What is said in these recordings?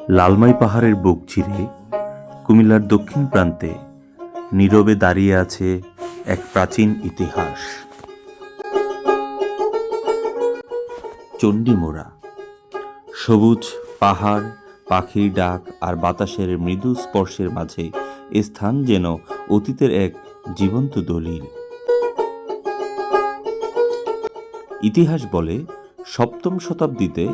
লালমাই পাহাড়ের বুক চিরে কুমিল্লার দক্ষিণ প্রান্তে নীরবে দাঁড়িয়ে আছে এক প্রাচীন ইতিহাস। চণ্ডীমুড়া। সবুজ পাহাড়, পাখির ডাক আর বাতাসের মৃদু স্পর্শের মাঝে এ স্থান যেন অতীতের এক জীবন্ত দলিল। ইতিহাস বলে, সপ্তম শতাব্দীতে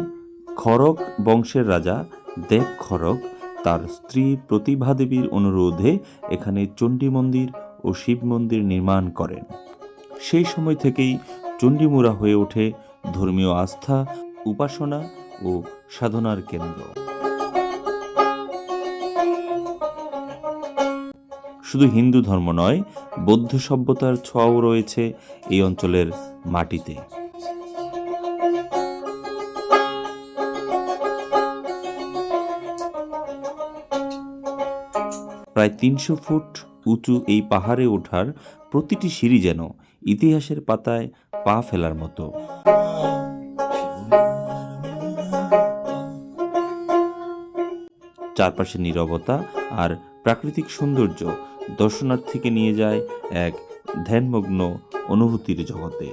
খড়গ বংশের রাজা দেব খড়গ তার স্ত্রী প্রতিভা দেবীর অনুরোধে এখানে চণ্ডী মন্দির ও শিব মন্দির নির্মাণ করেন। সেই সময় থেকেই চণ্ডীমুড়া হয়ে ওঠে ধর্মীয় আস্থা, উপাসনা ও সাধনার কেন্দ্র। শুধু হিন্দু ধর্ম নয়, বৌদ্ধ সভ্যতার ছোঁয়াও রয়েছে এই অঞ্চলের মাটিতে। প্রায় ৩০০ ফুট উঁচু এই পাহাড়ে ওঠার প্রতিটি সিঁড়ি যেন ইতিহাসের পাতায় পা ফেলার মতো। চারপাশে নীরবতা আর প্রাকৃতিক সৌন্দর্য দর্শনার্থীকে নিয়ে যায় এক ধ্যানমগ্ন অনুভূতির জগতে।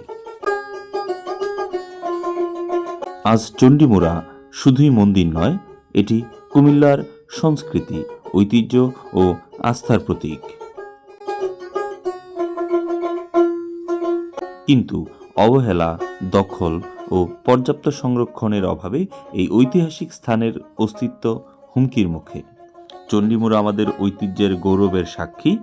আজ চণ্ডীমুড়া শুধুই মন্দির নয়, এটি কুমিল্লার সংস্কৃতি, ঐতিহ্য ও আস্থার প্রতীক। কিন্তু অবহেলা, দখল ও পর্যাপ্ত সংরক্ষণের অভাবে এই ঐতিহাসিক স্থানের অস্তিত্ব হুমকির মুখে। চণ্ডীমুড়া আমাদের ঐতিহ্যের গৌরবের সাক্ষী,